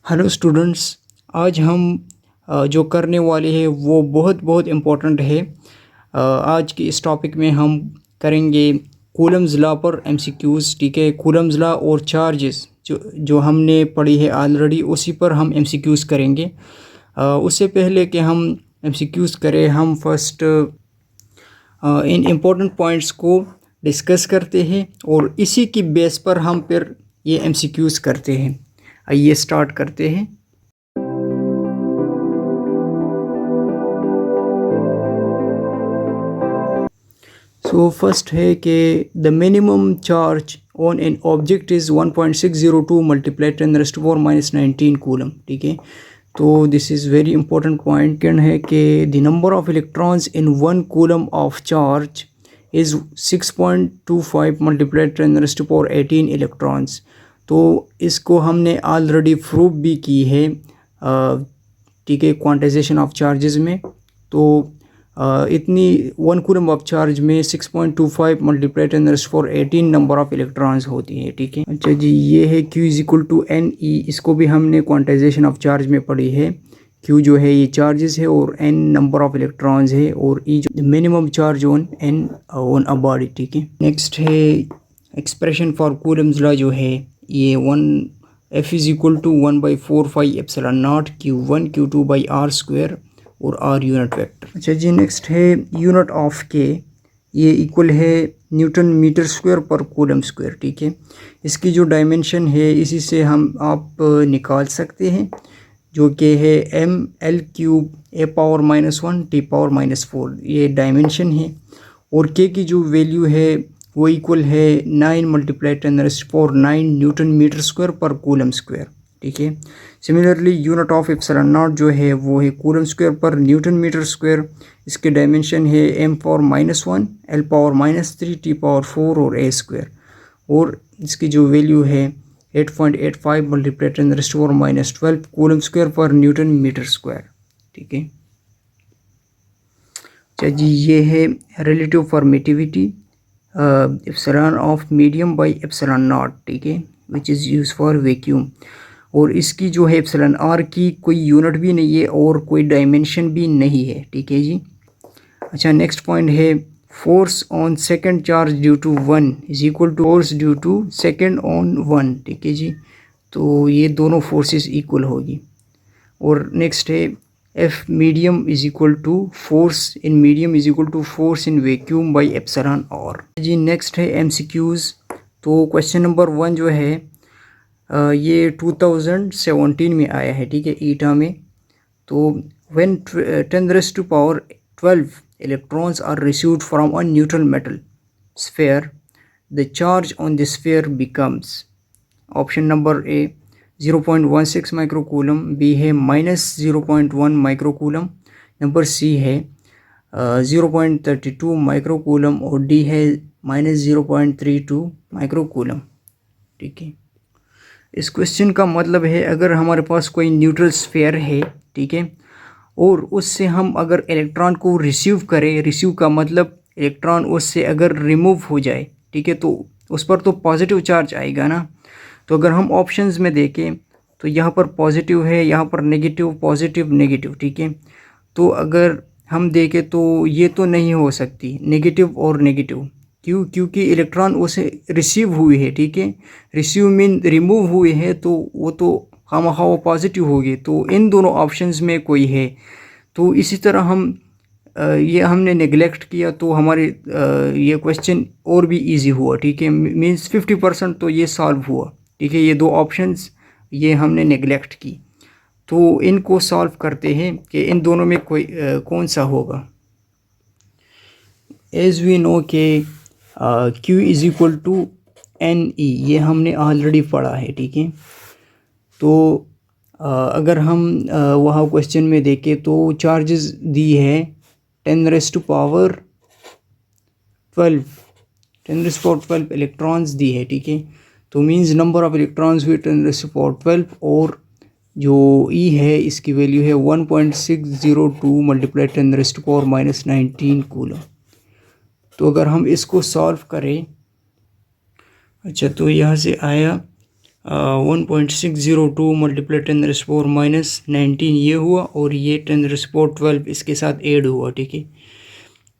Hello students, आज हम जो करने वाले हैं वो बहुत इम्पोर्टेंट है। आज के इस टॉपिक में हम करेंगे कूलम्स लॉ पर एमसीक्यूज़। ठीक है, कूलम्स लॉ और चार्जेस जो जो हमने पढ़ी है ऑलरेडी, उसी पर हम एमसीक्यूज़ करेंगे। उससे पहले कि हम एमसीक्यूज़ करें, हम फर्स्ट इन इम्पोर्टेंट पॉइंट्स को डिस्कस करते हैं और इसी की बेस पर हम फिर ये एमसीक्यूज़ करते हैं। आइए स्टार्ट करते हैं। सो फर्स्ट है कि the minimum charge on an object is 1.602 multiply 10⁻⁻19 coulomb. ठीक है, तो this is very important point. क्या है कि the number of electrons in 1 coulomb of charge is 6.25 multiply 10⁻18 electrons. तो इसको हमने ऑलरेडी प्रूव भी की है, ठीक है, क्वांटाइजेशन ऑफ चार्जेस में। तो इतनी 1 कूलम ऑफ चार्ज में 6.25 मल्टीप्लाई 10⁻18 नंबर ऑफ इलेक्ट्रॉन्स होती है। ठीक है, अच्छा जी, ये है Q is equal to NE। इसको भी हमने क्वांटाइजेशन ऑफ चार्ज में पढ़ी है। Q जो है ये चार्जेस है और N नंबर ऑफ इलेक्ट्रॉन्स है और E जो minimum charge on N on a body. ठीक है, नेक्स्ट है एक्सप्रेशन फॉर कूलम्स लॉ जो है ये F is equal to 1/4πε0 Q1 Q2 by R square और R यूनिट वेक्टर। अच्छा जी, नेक्स्ट है यूनिट ऑफ के, ये इक्वल है न्यूटन मीटर स्क्वायर पर कूलम स्क्वायर। ठीक है, इसकी जो डायमेंशन है इसी से हम आप निकाल सकते हैं, जो कि है ml³ A⁻⁻1 T⁻⁻4 ये डायमेंशन है। और के की जो वैल्यू है वो इक्वल है 9 मल्टीप्लाई 10⁻⁴ न्यूटन मीटर स्क्वायर पर कूलम स्क्वायर। ठीक है, सिमिलरली यूनिट ऑफ ε0 जो है वो है कूलम स्क्वायर पर न्यूटन मीटर स्क्वायर। इसके डायमेंशन है m⁻⁻1 l⁻⁻3 T⁻⁴ और a स्क्वायर। और इसकी जो वैल्यू है 8.85 मल्टीप्लाई 10⁻⁻12 कूलम स्क्वायर पर न्यूटन मीटर स्क्वायर। ठीक है, अच्छा जी, ये है relative permittivity epsilon of medium by ε0। ठीक है, which is use for vacuum. और इसकी जो है एप्सिलॉन आर की कोई यूनिट भी नहीं है और कोई डायमेंशन भी नहीं है। ठीक है जी, अच्छा, नेक्स्ट पॉइंट है force on second charge due to 1 is equal to force due to second on 1। ठीक है जी, तो ये दोनों फोर्सेस इक्वल होगी। और नेक्स्ट है F medium is equal to force in medium is equal to force in vacuum by epsilon R. जी, next है MCQs। तो क्वेश्चन नंबर 1 जो है ये 2017 में आया है। ठीक है, ईटा में। तो when 10⁻12 electrons are received from a neutral metal sphere, the charge on the sphere becomes option number A 0.16 microcoulomb, B है -0.1 माइक्रोकूलम, नंबर C है 0.32 माइक्रोकूलम और D है -0.32 माइक्रोकूलम। ठीक है, इस क्वेश्चन का मतलब है अगर हमारे पास कोई न्यूट्रल स्फीयर है, ठीक है, और उससे हम अगर इलेक्ट्रॉन को रिसीव करें, रिसीव का मतलब इलेक्ट्रॉन उससे अगर रिमूव हो जाए, ठीक है, तो उस पर तो पॉजिटिव चार्ज आएगा ना। तो अगर हम ऑप्शंस में देखें तो यहाँ पर पॉजिटिव है, यहाँ पर नेगेटिव, पॉजिटिव, नेगेटिव। ठीक है, तो अगर हम देखें तो ये तो नहीं हो सकती नेगेटिव और नेगेटिव। क्यों? क्योंकि इलेक्ट्रॉन उसे रिसीव हुए है। ठीक है, रिसीव मीन रिमूव हुए हैं, तो वो तो खामखा वो पॉजिटिव होगी। तो इन दोनों ऑप्शंस में कोई है। तो इसी तरह हम ये हमने नेगलेक्ट किया तो हमारे ये क्वेश्चन और भी इजी हुआ। ठीक है, मीन्स 50% तो ये सॉल्व हुआ। ठीक है, ये दो ऑप्शंस ये हमने नेगलेक्ट की। तो इनको सॉल्व करते हैं कि इन दोनों में कोई कौन सा होगा। एज वी नो के Q is equal to NE, ये हमने ऑलरेडी पढ़ा है। ठीक है, तो अगर हम वहाँ क्वेश्चन में देखें तो चार्जेस दी है 10⁻12 इलेक्ट्रॉन्स दी है। ठीक है, तो मींस नंबर ऑफ इलेक्ट्रॉन्स हुए 10⁻12 और जो E है इसकी वैल्यू है 1.602 मल्टीप्लाई 10⁻⁻19 कूलम। तो अगर हम इसको सॉल्व करें, अच्छा, तो यहाँ से आया 1.602 मल्टीप्लाई 10⁻⁻19 ये हुआ, और ये 10⁻12 इसके साथ ऐड हुआ, ठीक है।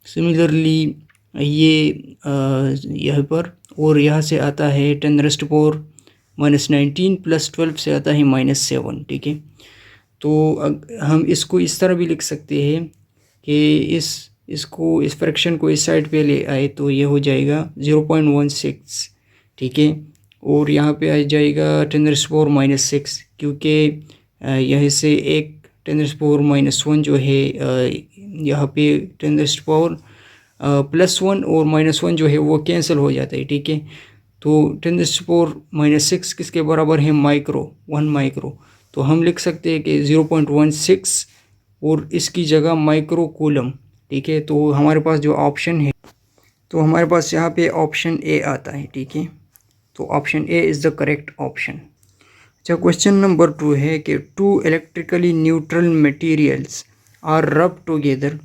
सिमिलरली ये यहाँ पर, और यहाँ से आता है 10⁻⁻19 प्लस 12 से आता है -7, ठीक है। तो हम इसको इस तरह भी लिख सकते हैं कि इस फ्रैक्शन को इस साइड पे ले आए तो ये हो जाएगा 0.16, ठीक है। और यहाँ पे आ जाएगा 10⁻⁻6, क्योंकि यहाँ से एक 10⁻⁻1 जो है यहाँ पे 10⁻+1 और -1 जो है वो कैंसिल हो जाता है, ठीक है। तो 10⁻⁻6 किसके बराबर है? 1 माइक्रो। तो हम लिख सकते हैं कि 0.16 और इसकी जगह माइक्रो कूलम, ठीक है। तो हमारे पास जो ऑप्शन है, तो हमारे पास यहाँ पे ऑप्शन ए आता है, ठीक है। तो option A is the correct option. अच्छा, क्वेश्चन नंबर 2 है कि 2 इलेक्ट्रिकली न्यूट्रल मटेरियल्स आर रब together,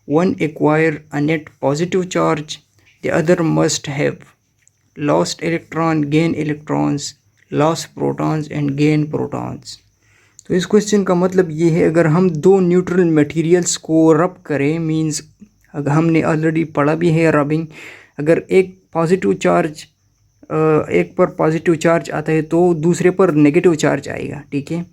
one acquire a net positive charge, the other must have lost electron, gain electrons, lost protons and gain protons। तो इस question का मतलब ये है, अगर हम दो न्यूट्रल मटेरियल्स को रब करें, मींस अगर हमने ऑलरेडी पढ़ा भी है रबिंग, अगर एक पर पॉजिटिव चार्ज आता है तो दूसरे पर नेगेटिव चार्ज आएगा, ठीक है।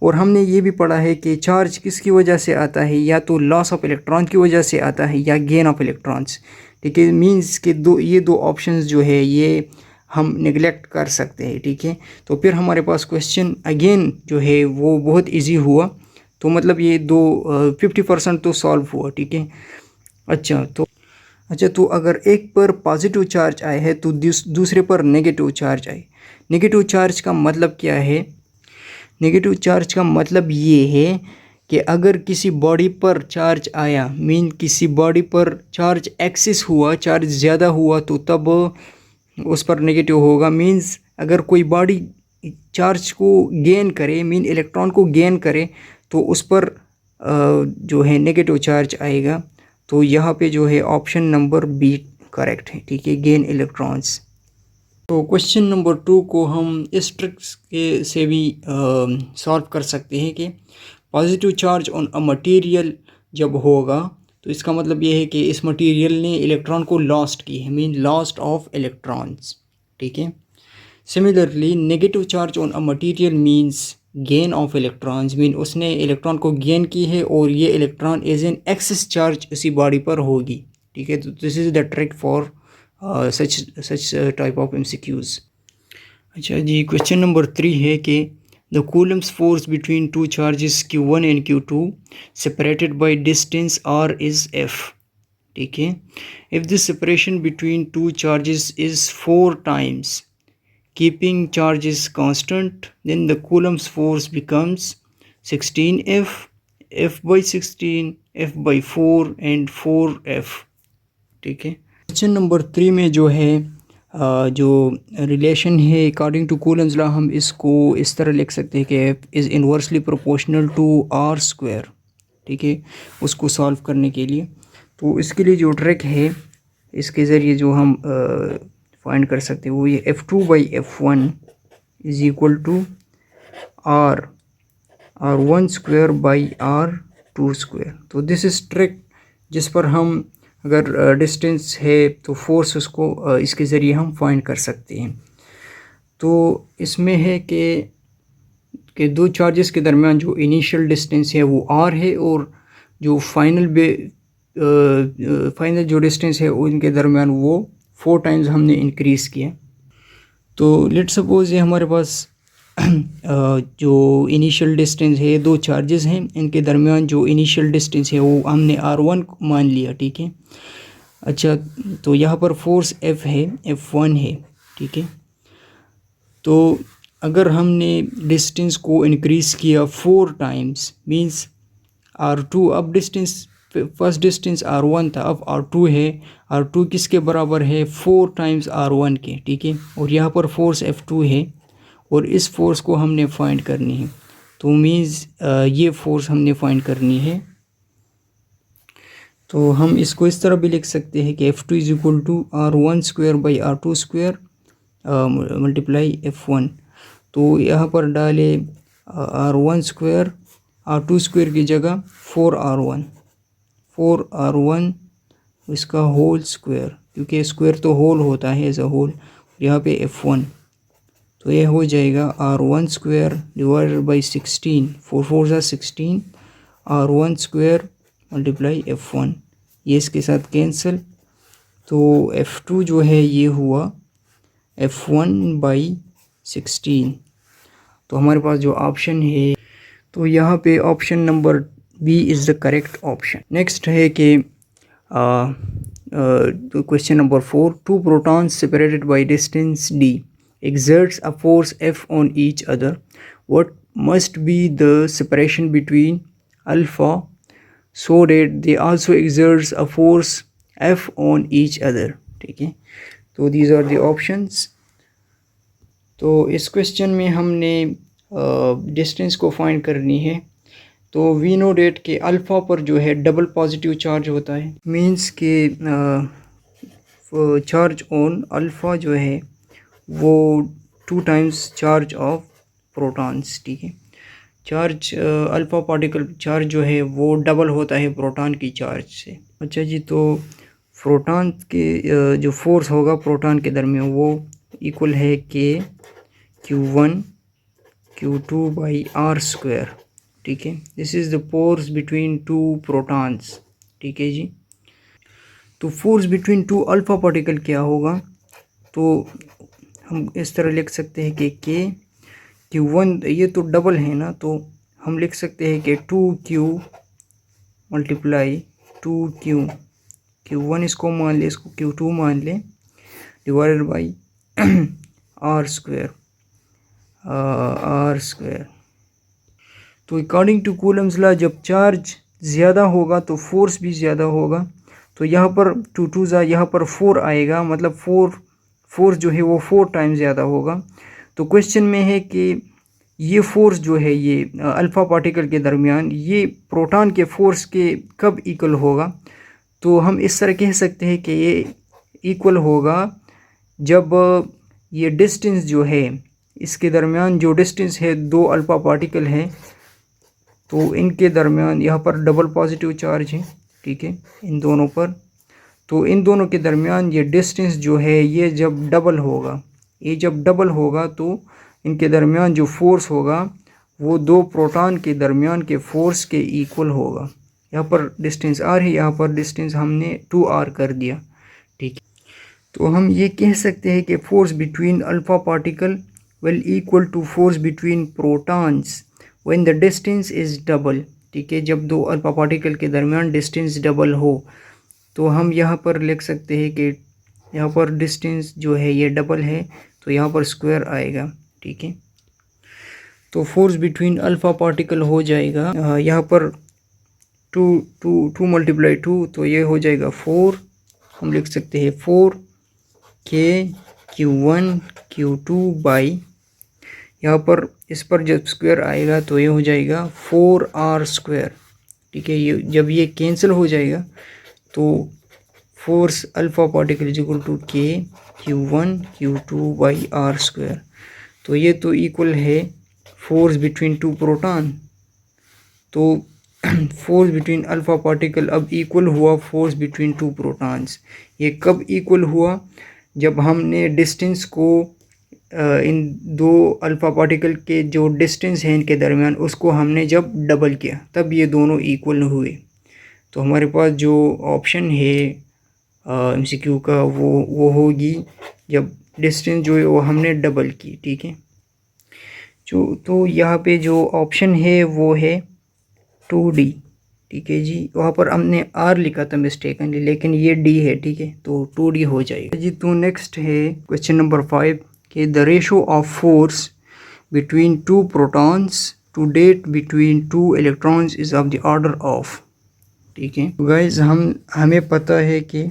और हमने ये भी पढ़ा है कि चार्ज किसकी वजह से आता है, या तो लॉस ऑफ इलेक्ट्रॉन की वजह से आता है या गेन ऑफ इलेक्ट्रॉन्स, ठीक है। मींस के ये दो ऑप्शंस जो है ये हम निगलेक्ट कर सकते हैं, ठीक है। तो फिर हमारे पास क्वेश्चन अगेन जो है वो बहुत इजी हुआ, तो मतलब ये 50% तो सॉल्व हुआ, ठीक है। अच्छा, तो अगर एक पर पॉजिटिव चार्ज आए है तो दूसरे पर नेगेटिव चार्ज आए। नेगेटिव चार्ज का मतलब क्या है? नेगेटिव चार्ज का मतलब ये है कि अगर किसी बॉडी पर चार्ज आया, मीन किसी बॉडी पर चार्ज एक्सेस हुआ, चार्ज ज़्यादा हुआ, तो तब उस पर नेगेटिव होगा। मीन्स अगर कोई बॉडी चार्ज को गेन करे, मीन इलेक्ट्रॉन को गेन करे, तो उस पर जो है नेगेटिव चार्ज आएगा। तो यहाँ पे जो है ऑप्शन नंबर बी करेक्ट है, ठीक है, गेन इलेक्ट्रॉन्स। तो क्वेश्चन नंबर 2 को हम इस ट्रिक्स के से भी सॉल्व कर सकते हैं कि positive charge on a material जब होगा तो इसका मतलब ये है कि इस मटेरियल ने इलेक्ट्रॉन को लॉस्ट की है, मीन लॉस्ट ऑफ इलेक्ट्रॉन्स, ठीक है। Similarly negative charge on a material means gain of electrons, mean उसने इलेक्ट्रॉन को गेन की है और ये electron as an excess charge उसी बॉडी पर होगी, ठीक है। तो this is the trick for such type of MCQs। अच्छा जी, क्वेश्चन नंबर 3 है कि the Coulomb's force between two charges Q1 and Q2 separated by distance R is F, ठीक है। If the separation between two charges is 4 times keeping charges constant, then the Coulomb's force becomes 16F, F/16, F/4 and 4F, ठीक है। Question number 3 में जो है जो relation है according to Coulomb's law, हम इसको इस तरह लिख सकते हैं कि F is inversely proportional to R², ठीक है, उसको सॉल्व करने के लिए। तो इसके लिए जो ट्रिक है, इसके ज़रिए जो हम फाइंड कर सकते हैं वो ये F2/F1 is equal to R1² तो दिस इज़ ट्रिक जिस पर हम अगर डिस्टेंस है तो फोर्स उसको इसके ज़रिए हम फाइंड कर सकते हैं। तो इसमें है कि दो चार्जेस के दरमियान जो इनिशियल डिस्टेंस है वो r है, और जो फाइनल जो डिस्टेंस है उनके दरमियान वो 4 times हमने इंक्रीज़ किया। तो लेट्स सपोज ये हमारे पास जो इनिशियल डिस्टेंस है, दो चार्जेस हैं, इनके दरमियान जो इनिशियल डिस्टेंस है वो हमने R1 मान लिया, ठीक है। अच्छा, तो यहाँ पर फोर्स F है, F1 है, ठीक है। तो अगर हमने डिस्टेंस को इंक्रीज़ किया 4 times, मीन्स R2, अब डिस्टेंस फर्स्ट डिस्टेंस R1 था, अब R2 है। R2 किसके बराबर है? 4 times R1 के, ठीक है। और यहाँ पर फोर्स F2 है और इस फोर्स को हमने फाइंड करनी है। तो मीन्स ये फोर्स हमने फाइंड करनी है। तो हम इसको इस तरह भी लिख सकते हैं कि F2 is equal to R1² / R2² multiply F1। तो यहाँ पर डाले R1 स्क्वायर, R2 स्क्वायर की जगह 4R1 इसका होल स्क्वायर, क्योंकि स्क्वायर तो होल होता है एज अ होल, यहाँ पे F1, तो ये हो जाएगा R1 स्क्वायर डिवाइडेड बाई 16, 4 4 ज़ा 16, R1 स्क्वायर मल्टीप्लाई F1, ये इसके साथ कैंसिल, तो F2 जो है ये हुआ F1 बाई 16। तो हमारे पास जो ऑप्शन है, तो यहाँ पे option number B is the correct option. Next है कि question number 4, two protons separated by distance d exerts a force F on each other. What must be the separation between alpha so that they also exerts a force F on each other? ठीक है, तो these are the options। तो इस question में हमने distance को find करनी है। तो वी नो डेट के अल्फ़ा पर जो है डबल पॉजिटिव चार्ज होता है, मींस के चार्ज ऑन अल्फ़ा जो है वो 2 टाइम्स चार्ज ऑफ प्रोटॉन्स। ठीक है, चार्ज अल्फ़ा पार्टिकल चार्ज जो है वो डबल होता है प्रोटॉन की चार्ज से। अच्छा जी, तो प्रोटॉन के जो फोर्स होगा प्रोटॉन के दरमियान वो इक्वल है के Q1 Q2 by R square. ठीक है, this is the force between two protons. ठीक है जी, तो force between to alpha particle क्या होगा, तो हम इस तरह लिख सकते हैं कि Q1, ये तो डबल है ना, तो हम लिख सकते हैं कि 2Q मल्टीप्लाई 2Q, Q1 इसको मान ले, इसको Q2 मान ले, डिवाइडेड बाई R स्क्वायर, तो अकॉर्डिंग टू कूलम्स लॉ जब चार्ज ज़्यादा होगा तो फोर्स भी ज़्यादा होगा। तो यहाँ पर 2 2 ज़ा यहाँ पर 4 आएगा, मतलब फोर्स जो है वो 4 टाइम्स ज़्यादा होगा। तो क्वेश्चन में है कि ये फोर्स जो है ये अल्फ़ा पार्टिकल के दरमियान ये प्रोटॉन के फोर्स के कब इक्वल होगा, तो हम इस तरह कह सकते हैं कि ये इक्वल होगा जब ये डिस्टेंस जो है इसके दरमियान जो डिस्टेंस है दो अल्फ़ा पार्टिकल है, तो इनके दरमियान यहाँ पर डबल पॉजिटिव चार्ज है। ठीक है, इन दोनों पर, तो इन दोनों के दरमियान ये डिस्टेंस जो है ये जब डबल होगा, ये जब डबल होगा तो इनके दरमियान जो फोर्स होगा वो दो प्रोटॉन के दरमियान के फोर्स के इक्वल होगा। यहाँ पर डिस्टेंस r है, यहाँ पर डिस्टेंस हमने 2r कर दिया। ठीक है, तो हम ये कह सकते हैं कि force between alpha particle will equal to force between protons when the distance is double. ठीक है, जब दो अल्फ़ा पार्टिकल के दरमियान डिस्टेंस डबल हो, तो हम यहाँ पर लिख सकते हैं कि यहाँ पर डिस्टेंस जो है ये डबल है, तो यहाँ पर स्क्वायर आएगा। ठीक है, तो फोर्स बिटवीन अल्फ़ा पार्टिकल हो जाएगा यहाँ पर 2 मल्टीप्लाई 2, तो ये हो जाएगा 4, हम लिख सकते हैं 4K Q1 Q2 बाई, यहाँ पर इस पर जब स्क्वायर आएगा तो ये हो जाएगा 4R स्क्वायर। ठीक है, ये जब ये कैंसिल हो जाएगा तो force alpha particle is equal to K Q1 Q2 by R square. तो ये तो इक्वल है फोर्स बिटवीन टू प्रोटॉन। तो फोर्स बिटवीन अल्फ़ा पार्टिकल अब इक्वल हुआ फोर्स बिटवीन टू प्रोटॉन्स। ये कब इक्वल हुआ, जब हमने डिस्टेंस को इन दो अल्फ़ा पार्टिकल के जो डिस्टेंस है इनके दरमियान उसको हमने जब डबल किया तब ये दोनों इक्वल हुए। तो हमारे पास जो ऑप्शन है MCQ का वो होगी जब डिस्टेंस जो है वो हमने डबल की। ठीक है, तो यहाँ पे जो ऑप्शन है वो है 2D। ठीक है जी, वहाँ पर हमने R लिखा था मिस्टेकनली, लेकिन ये D है। ठीक है, तो 2D हो जाएगा जी। तो नेक्स्ट है क्वेश्चन नंबर 5 कि the ratio of force between two protons to that between two electrons is of the order of. ठीक है, तो गाइज हमें पता है कि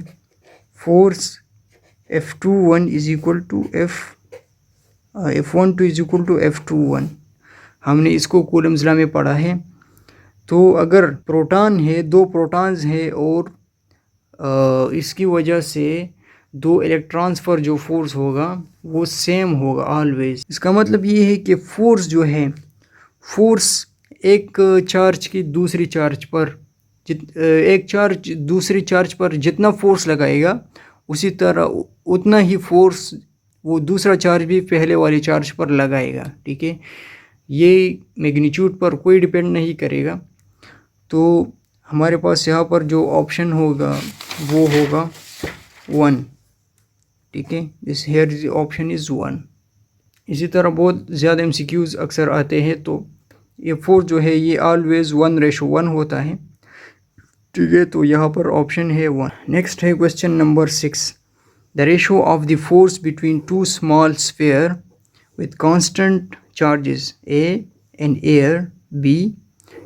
फोर्स F21 is equal to F12 is equal to F21, हमने इसको कूलम्स लॉ में पढ़ा है। तो अगर प्रोटॉन है, दो प्रोटॉन्स है और इसकी वजह से दो इलेक्ट्रॉन्स पर जो फोर्स होगा वो सेम होगा ऑलवेज। इसका मतलब ये है कि फोर्स जो है, फोर्स एक चार्ज की दूसरी चार्ज पर एक चार्ज दूसरी चार्ज पर जितना फोर्स लगाएगा उसी तरह उतना ही फोर्स वो दूसरा चार्ज भी पहले वाले चार्ज पर लगाएगा। ठीक है, ये मैग्नीट्यूड पर कोई डिपेंड नहीं करेगा। तो हमारे पास यहाँ पर जो ऑप्शन होगा वो होगा 1। ठीक है, दिस हेयर ऑप्शन इज़ 1। इसी तरह बहुत ज़्यादा MCQs अक्सर आते हैं, तो ये फोर्स जो है ये ऑलवेज 1:1 होता है। ठीक है, तो यहाँ पर ऑप्शन है 1। नेक्स्ट है question number 6। The ratio of the force between to small sphere with constant charges A in air, B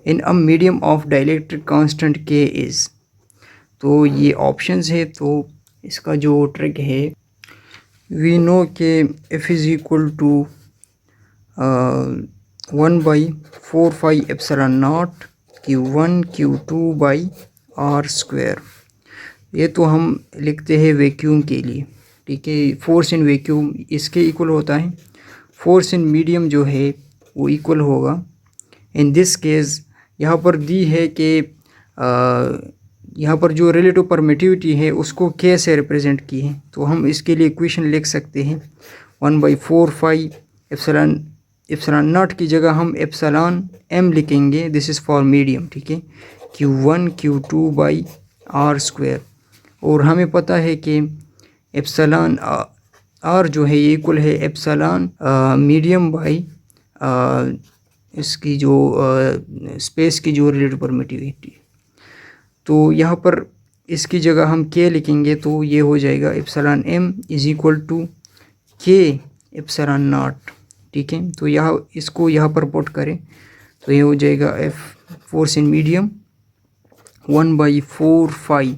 in a medium of dielectric constant K is। तो ये ऑप्शंस है। तो इसका जो ट्रिक है, वी नो के F is equal to 1/4πε0 Q1 Q2 by R square. ये तो हम लिखते हैं वैक्यूम के लिए। ठीक है, फोर्स इन वैक्यूम इसके इक्वल होता है। फोर्स इन मीडियम जो है वो इक्वल होगा। इन दिस केस यहाँ पर दी है कि यहाँ पर जो रिलेटिव परमिटिविटी है उसको K से रिप्रेजेंट की है। तो हम इसके लिए इक्वेशन लिख सकते हैं 1/4πε0 की जगह हम एप्सिलॉन m लिखेंगे। This is for medium. ठीक है, Q1 Q2 by R square. और हमें पता है कि एप्सिलॉन R जो है ये इक्वल है एप्सिलॉन मीडियम बाई इसकी जो स्पेस की जो रिलेटिव परमिटिविटी। तो यहाँ पर इसकी जगह हम K लिखेंगे, तो ये हो जाएगा epsilon m is equal to K epsilon naught. ठीक है, तो यहाँ इसको यहाँ पर पुट करें तो ये हो जाएगा F force in medium 1/4π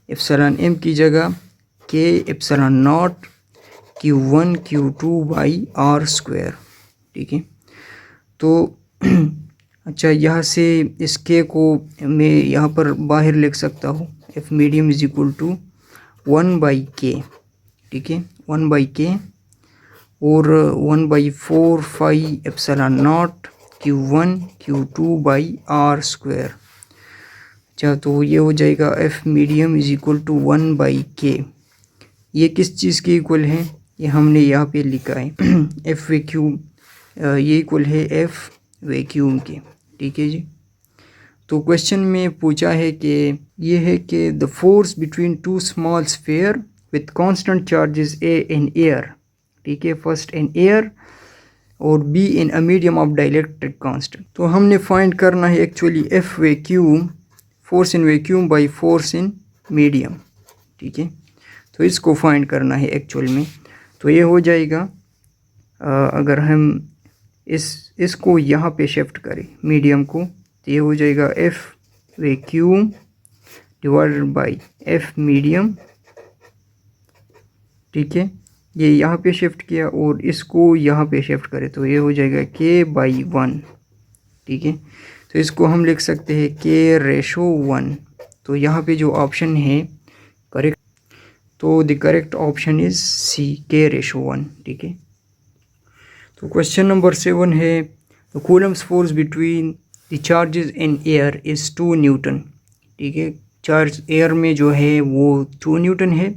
epsilon m की जगह K epsilon naught Q1 Q2 by R square. ठीक है, तो अच्छा यहाँ से इस K को मैं यहाँ पर बाहर लिख सकता हूँ। F medium is equal to 1/K। ठीक है, 1/K और 1/4π epsilon naught Q1 Q2 by R square. अच्छा, तो ये हो जाएगा F medium is equal to 1/K। ये किस चीज़ के इक्वल है, ये हमने यहाँ पे लिखा है F वैक्यूम, ये इक्वल है F वैक्यूम के। ठीक है जी। तो क्वेश्चन में पूछा है कि ये है कि the force between to small sphere with constant charges A in air. ठीक है, फर्स्ट इन एयर और B in a medium of dielectric constant. तो हमने फाइंड करना है actually F vacuum, force in vacuum by force in medium. ठीक है, तो इसको फाइंड करना है एक्चुअल में। तो ये हो जाएगा अगर हम इसको यहाँ पे शिफ्ट करें मीडियम को, तो ये हो जाएगा F vacuum divided by F medium. ठीक है, ये यहाँ पे शिफ्ट किया और इसको यहाँ पे शिफ्ट करें तो ये हो जाएगा K/1। ठीक है, तो इसको हम लिख सकते हैं K/1। तो यहाँ पे जो ऑप्शन है करेक्ट, तो the correct option is C K/1। ठीक है, तो क्वेश्चन नंबर 7 है the Coulomb's force between the charges in air is 2 Newton. ठीक है, चार्ज एयर में जो है वो 2 न्यूटन है।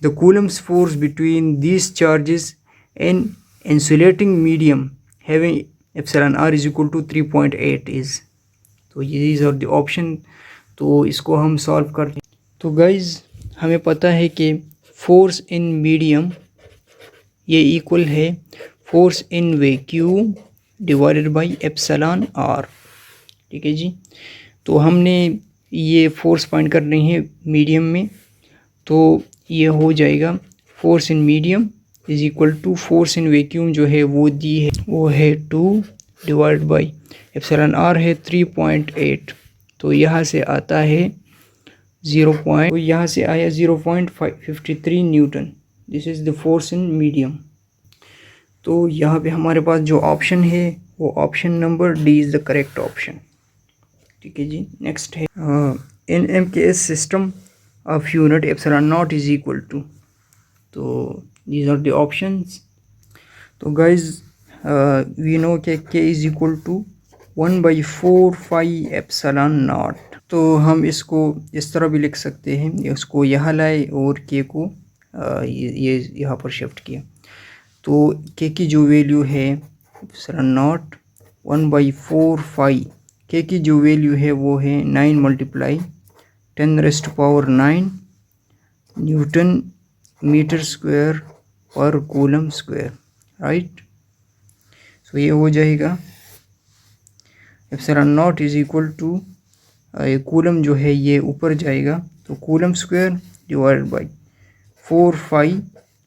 The Coulomb's force between this charges in insulating medium having epsilon R is equal to 3.8 is. तो ये आर द ऑप्शन। तो इसको हम सॉल्व करते हैं। तो गाइज हमें पता है कि फोर्स इन मीडियम ये इक्वल है force in vacuum divided by epsilon R। ठीक है जी, तो हमने ये फोर्स फाइंड करनी है मीडियम में। तो ये हो जाएगा force in medium is equal to force in vacuum जो है वो दी है वो है 2 डिवाइड बाई एप्सिलॉन R है 3.8। तो यहाँ से आता है 0. तो यहाँ से आया 0.53 newton. This is the force in medium. तो यहाँ पे हमारे पास जो ऑप्शन है वो option number D is the correct option. ठीक है जी, नेक्स्ट है in MKS system of unit epsilon naught is equal to. तो these are the options. तो guys we know कि k is equal to 1/4 phi epsilon naught. तो हम इसको इस तरह भी लिख सकते हैं, इसको यहाँ लाए और k को ये यहाँ पर शिफ्ट किया। तो k की जो वैल्यू है epsilon नॉट 1/4 phi, k की जो वैल्यू है वो है 9 × 10⁻⁹ न्यूटन मीटर स्क्वायर पर कूलम स्क्वायर, राइट। सो ये हो जाएगा epsilon naught is equal to, coulomb जो है ये ऊपर जाएगा तो coulomb square divided by 4 phi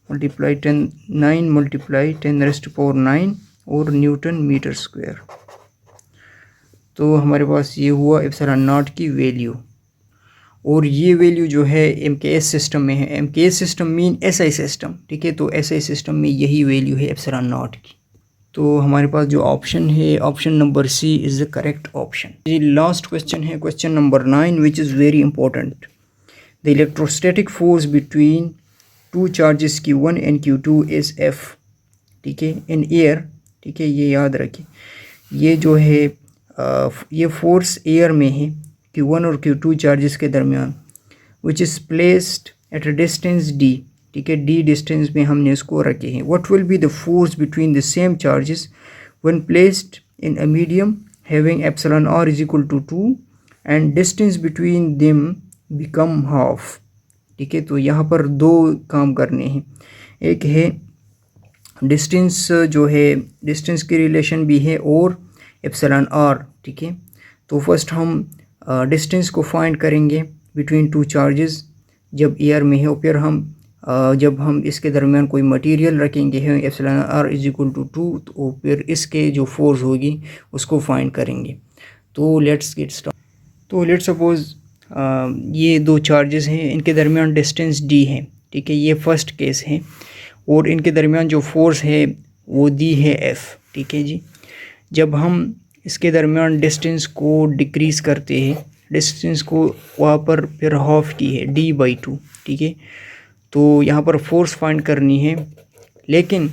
multiply 9 × 10⁻⁹ और न्यूटन मीटर स्क्वायर। तो हमारे पास ये हुआ एप्सिलॉन नॉट की वैल्यू, और ये वैल्यू जो है MKS सिस्टम में है। MKS system mean SI system, ठीक है। तो SI सिस्टम में यही वैल्यू है एप्सिलॉन नॉट की। तो हमारे पास जो ऑप्शन है, option number C is the correct option. ये लास्ट क्वेश्चन है, question number 9, which is very important. The electrostatic force between two charges Q1 and Q2 is F, ठीक है, इन एयर, ठीक है। ये याद रखें, ये जो है ये फोर्स एयर में है Q1 और Q2 चार्जेस के दरमियान, which is placed at a distance D, ठीक है। D डिस्टेंस में हमने इसको रखे हैं। What will be the force between the same charges when placed in a medium having epsilon r is equal to 2 and distance between them become half, ठीक है। तो यहाँ पर दो काम करने हैं। एक है डिस्टेंस, जो है डिस्टेंस की रिलेशन भी है, और एप्सिलॉन r, ठीक है। तो फर्स्ट हम डिस्टेंस को फाइंड करेंगे बिटवीन टू चार्जेस जब एयर में है, और फिर हम जब हम इसके दरमियान कोई मटेरियल रखेंगे है epsilon r is equal to 2, तो फिर इसके जो फोर्स होगी उसको फाइंड करेंगे। तो लेट्स गेट स्टार्ट। तो लेट्स सपोज ये दो चार्जेस हैं, इनके दरमियान डिस्टेंस d है, ठीक है। ये फर्स्ट केस है, और इनके दरमियान जो फोर्स है वो दी है F, ठीक है जी। जब हम इसके दरमियान डिस्टेंस को डिक्रीज़ करते हैं, डिस्टेंस को वहाँ पर फिर हाफ की है D/2, ठीक है। तो यहाँ पर फोर्स फाइंड करनी है, लेकिन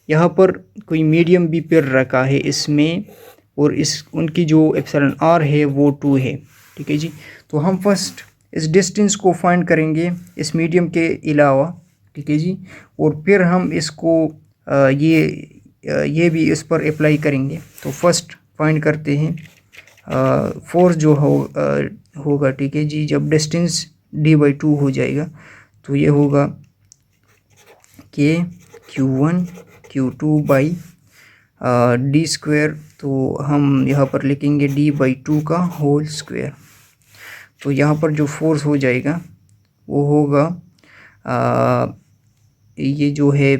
यहाँ पर कोई मीडियम भी फिर रखा है इसमें, और इस उनकी जो एप्सिलॉन r है वो 2 है, ठीक है जी। तो हम फर्स्ट इस डिस्टेंस को फाइंड करेंगे इस मीडियम के अलावा, ठीक है जी, और फिर हम इसको ये भी इस पर अप्लाई करेंगे। तो फर्स्ट फाइंड करते हैं फोर्स जो होगा, ठीक है जी। जब डिस्टेंस D/2 हो जाएगा तो ये होगा कि Q1 Q2 D²। तो हम यहाँ पर लिखेंगे D/2 का होल स्क्वायर। तो यहाँ पर जो फोर्स हो जाएगा वो होगा ये जो है,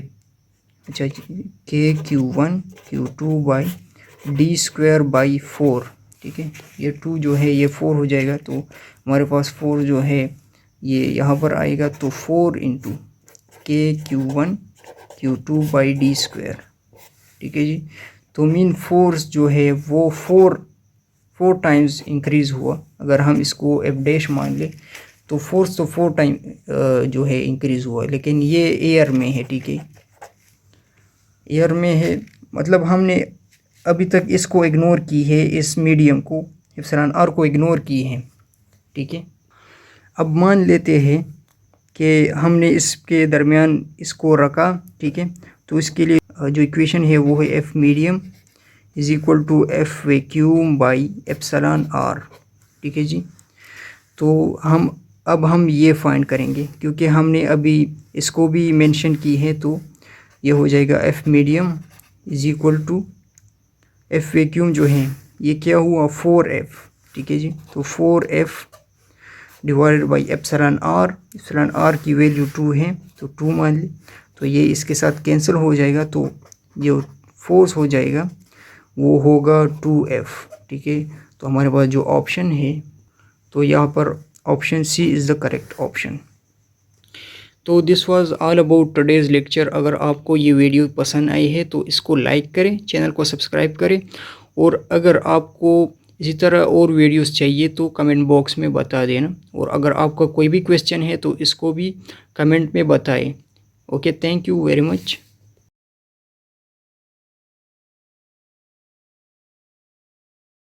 अच्छा, के Q1 Q2 D²/4, ठीक है। ये 2 जो है ये 4 हो जाएगा, तो हमारे पास 4 जो है ये यहाँ पर आएगा, तो 4 × के Q1 Q2/D², ठीक है जी। तो मीन फोर्स जो है वो 4 टाइम्स इंक्रीज़ हुआ। अगर हम इसको F' मान ले तो फोर्स तो 4 टाइम जो है इंक्रीज़ हुआ, लेकिन ये एयर में है, ठीक है, एयर में है। मतलब हमने अभी तक इसको इग्नोर की है, इस मीडियम को एप्सिलॉन r को इग्नोर की है, ठीक है। अब मान लेते हैं कि हमने इसके दरमियान इसको रखा, ठीक है। तो इसके लिए जो इक्वेशन है वो है F medium is equal to F vacuum by epsilon r, ठीक है जी। तो हम ये फाइंड करेंगे, क्योंकि हमने अभी इसको भी मेंशन की है। तो ये हो जाएगा F medium is equal to F vacuum जो है ये क्या हुआ 4F, ठीक है जी। तो 4F divided by epsilon r की वैल्यू 2 है, तो 2 मान ली। तो ये इसके साथ कैंसिल हो जाएगा, तो जो फोर्स हो जाएगा वो होगा 2F, ठीक है। तो हमारे पास जो ऑप्शन है, तो यहाँ पर option C is the correct option. तो this was all about today's lecture. अगर आपको ये वीडियो पसंद आई है तो इसको लाइक करें, चैनल को सब्सक्राइब करें, और अगर आपको इसी तरह और वीडियोस चाहिए तो कमेंट बॉक्स में बता देना। और अगर आपका कोई भी क्वेश्चन है तो इसको भी कमेंट में बताएं। Okay, thank you very much.